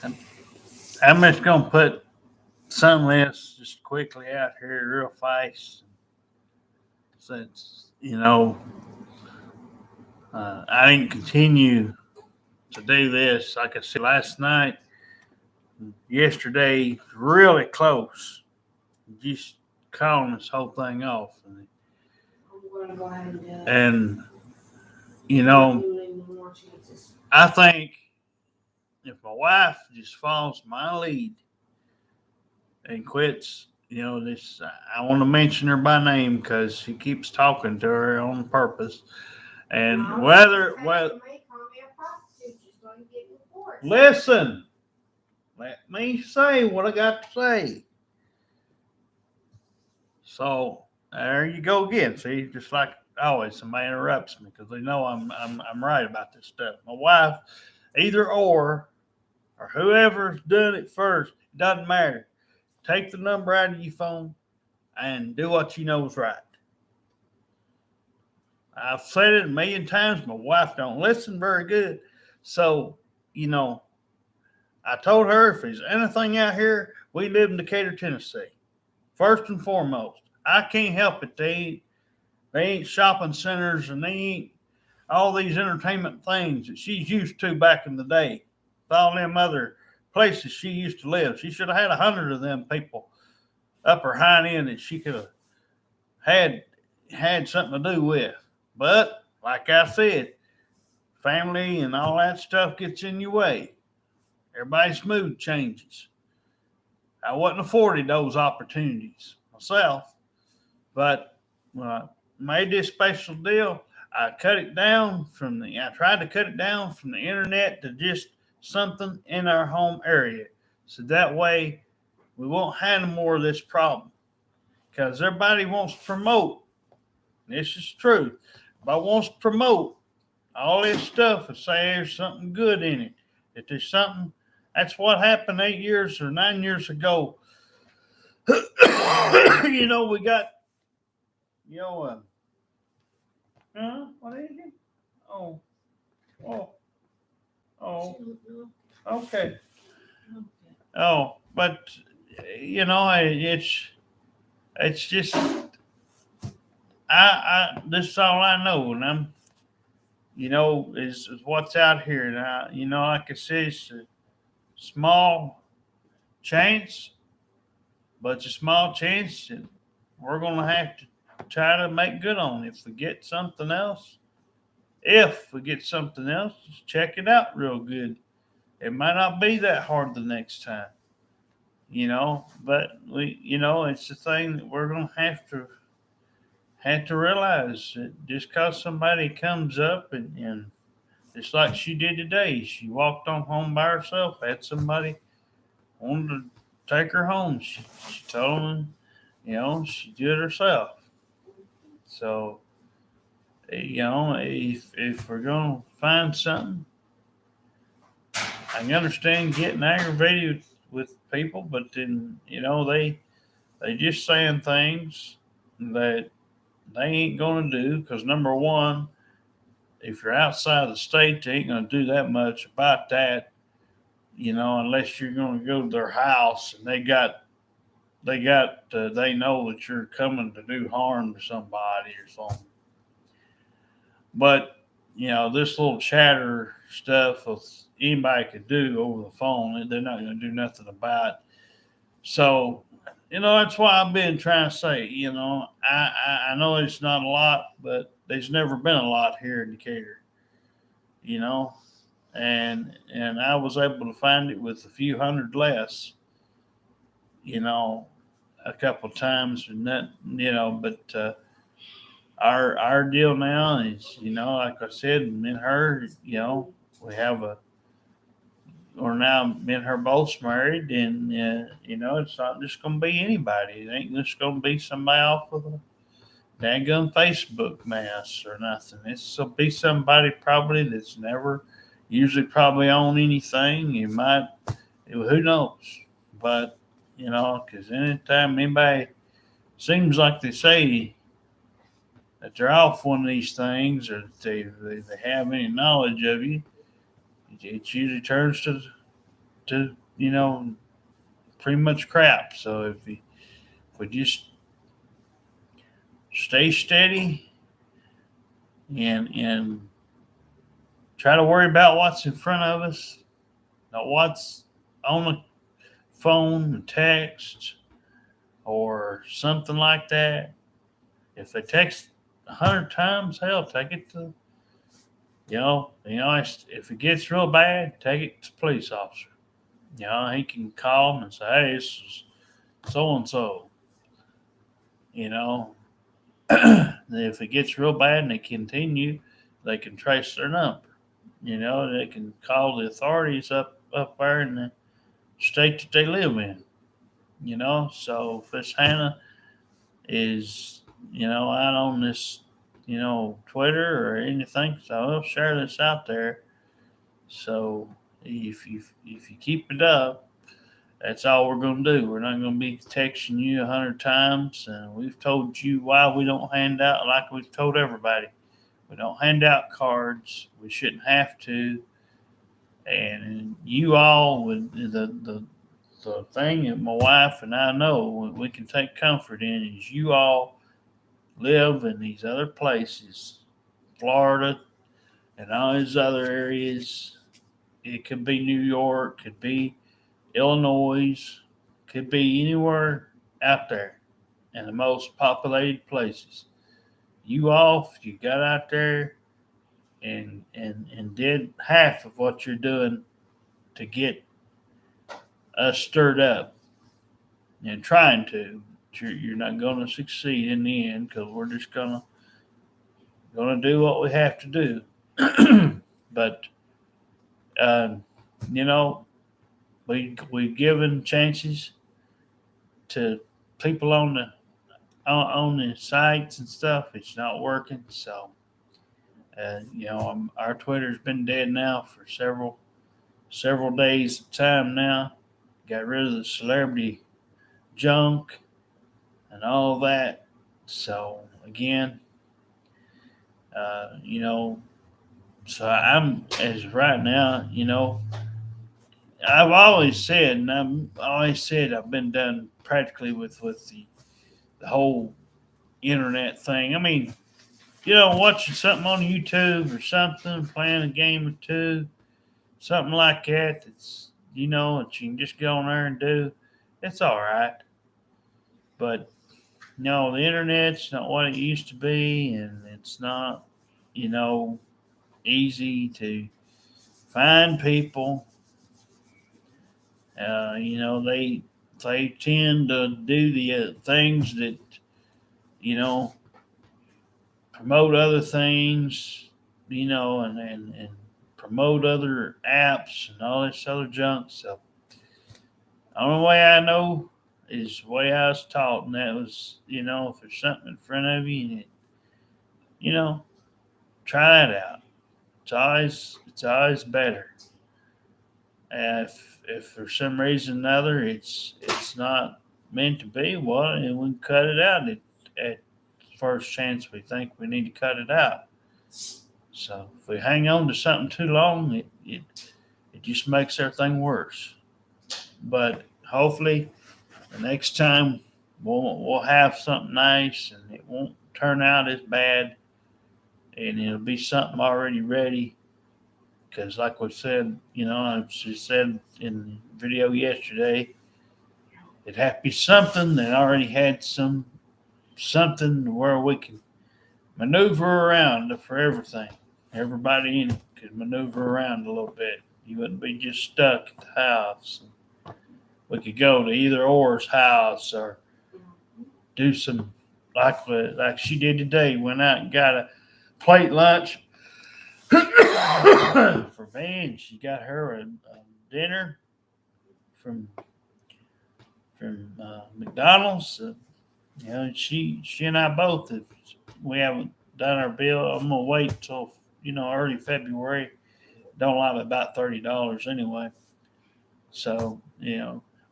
I'm just gonna put some of this just quickly out here real fast, since I didn't continue to do this. Like I said last night, yesterday, really close, just calling this whole thing off, I'm gonna go ahead and do it. and you know, You need more chances. I think if my wife just follows my lead and quits, this, I want to mention her by name because she keeps talking to her on purpose. And No, whether, you well, may call me a prostitute. She's going to get reports. listen, let me say what I got to say. So there you go again. See, just like always, somebody interrupts me because they know I'm right about this stuff. My wife, either or whoever's done it first, it doesn't matter. Take the number out of your phone and do what you know is right. I've said it a million times. My wife don't listen very good. So, you know, I told her if there's anything out here, we live in Decatur, Tennessee. First and foremost, I can't help it. They ain't shopping centers and they ain't all these entertainment things that she's used to back in the day. With all them other places she used to live. She should have had 100 of them people up her hind end that she could have had something to do with. But like I said, family and all that stuff gets in your way. Everybody's mood changes. I wasn't afforded those opportunities myself, but when I made this special deal, I tried to cut it down from the internet to just something in our home area. So that way we won't have no more of this problem. Because everybody wants to promote. This is true. Everybody wants to promote all this stuff and say there's something good in it. That there's something. That's what happened 8 years or 9 years ago. We got, you know, what is it? Oh, oh, oh, okay. Oh, but, it's just, this is all I know. And is what's out here. And like I said, it's a small chance, but it's a small chance, and we're going to have to try to make good on it. If we get something else, just check it out real good. It might not be that hard the next time, but it's the thing that we're going to have to realize that just because somebody comes up and just like she did today, she walked on home by herself, had somebody wanted to take her home. She told them, she did it herself. So, if we're going to find something, I can understand getting aggravated with people, but then, they just saying things that they ain't going to do because, number one, if you're outside the state, they ain't going to do that much about that, unless you're going to go to their house and they know that you're coming to do harm to somebody or something. But this little chatter stuff anybody could do over the phone, they're not going to do nothing about. So, that's why I've been trying to say, I know it's not a lot, but there's never been a lot here in Decatur, you know, and I was able to find it with a few hundred less, you know, a couple of times, and that, but our deal now is, like I said, me and her, we have a or now me and her both married, and it's not just going to be anybody. It ain't just going to be somebody off of a daggum Facebook mass or nothing. It's going to be somebody probably that's never, usually probably on anything. You might, who knows? But because anytime anybody seems like they say that they're off one of these things or they have any knowledge of you, it usually turns to to pretty much crap. So if we just stay steady and try to worry about what's in front of us, not what's on the phone, text, or something like that. If they text 100 times, hell, take it to if it gets real bad, take it to police officer. He can call them and say, "Hey, this is so and so." You know, if it gets real bad and they continue, they can trace their number. They can call the authorities up there in the state that they live in. So if this Hannah is out on this Twitter or anything, so I'll share this out there. So if you keep it up, that's all we're going to do. We're not going to be texting you 100 times. And we've told you why we don't hand out, like we've told everybody. We don't hand out cards. We shouldn't have to. And you all, the thing that my wife and I know we can take comfort in is you all live in these other places, Florida and all these other areas. It could be New York, could be Illinois, could be anywhere out there in the most populated places. You all, if you got out there and did half of what you're doing to get us stirred up and trying to, you're not going to succeed in the end because we're just gonna do what we have to do. But you know, we've given chances to people on the sites and stuff. It's not working. So our Twitter's been dead now for several days at a time now. Got rid of the celebrity junk and all that. So again, so I'm as right now, I've always said, I've been done practically with the whole internet thing. I mean, watching something on YouTube or something, playing a game or two, something like that. That's that you can just go on there and do. It's all right, but no, the internet's not what it used to be, and it's not, easy to find people. They tend to do the things that you know promote other things, and promote other apps and all this other junk. So the only way I know is the way I was taught, and that was, if there's something in front of you, and try it out. It's always better. If for some reason or another it's not meant to be, well, and we can cut it out at first chance we think we need to cut it out. So if we hang on to something too long, it just makes everything worse. But hopefully the next time we'll have something nice and it won't turn out as bad, and it'll be something already ready. Because, like we said, I just said in the video yesterday, it'd have to be something that already had something where we can maneuver around for everything. Everybody in it could maneuver around a little bit. You wouldn't be just stuck at the house. We could go to either or's house or do some like she did today. Went out and got a plate lunch for Van. She got her a dinner from McDonald's. She and I both. If we haven't done our bill, I'm gonna wait till early February. Don't lie, about $30 anyway. So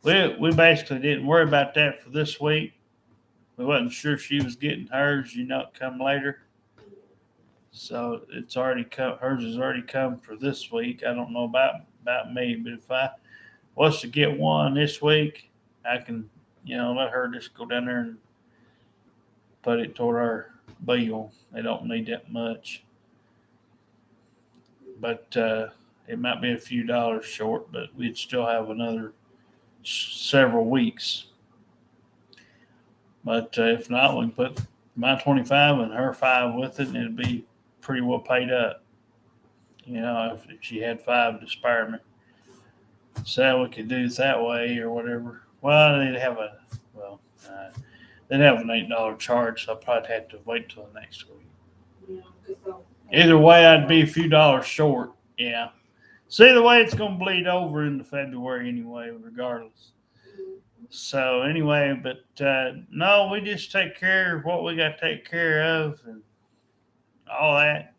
we basically didn't worry about that for this week. We wasn't sure she was getting hers. Come later. So it's already come. Hers has already come for this week. I don't know about me, but if I was to get one this week, I can, let her just go down there and put it toward our bill. They don't need that much. But it might be a few dollars short, but we'd still have another several weeks. But if not, we can put my 25 and her 5 with it, and it'd be pretty well paid up. If she had 5 to spare me. So we could do it that way or whatever. Well, they'd have an $8 charge, so I'd probably have to wait till the next week. Yeah, 'cause they'll- Either way, I'd be a few dollars short. Yeah. See, the way it's going to bleed over into February anyway, regardless. So anyway, but no, we just take care of what we got to take care of and all that.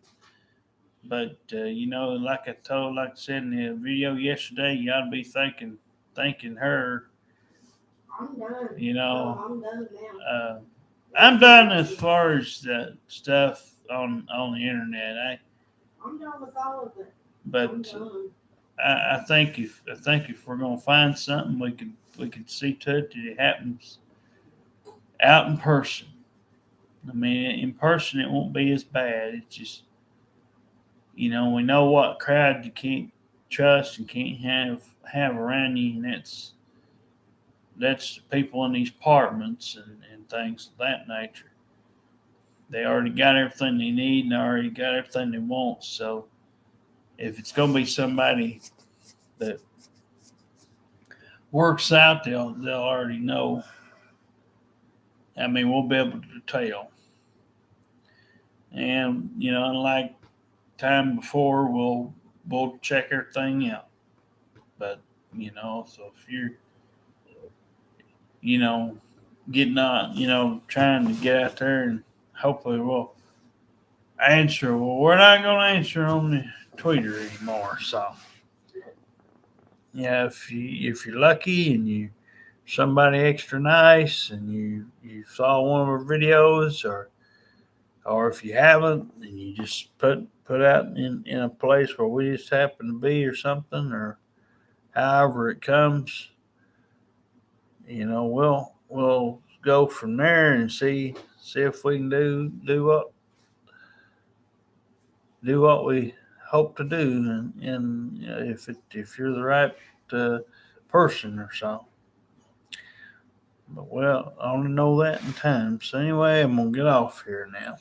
But like I said in the video yesterday, you ought to be thanking her. I'm done. Oh, I'm done now. I'm done as far as the stuff on the internet. I'm done with all of it. I'm But done. I think if we're gonna find something, we can see to it that it happens out in person. I mean, in person it won't be as bad. It's just we know what crowd you can't trust and can't have around you, and that's people in these apartments and things of that nature. They already got everything they need and they already got everything they want. So if it's gonna be somebody that works out, they'll already know. I mean, we'll be able to tell. And unlike time before, we'll check everything out. But so if you're getting on, trying to get out there and hopefully we'll answer. Well, we're not going to answer on the Twitter anymore. So yeah, if you're lucky and you somebody extra nice and you saw one of our videos, or if you haven't and you just put out in a place where we just happen to be or something, or however it comes, we'll go from there and see if we can do what we hope to do, and if you're the right person or so. But well, I only know that in time. So anyway, I'm gonna get off here now.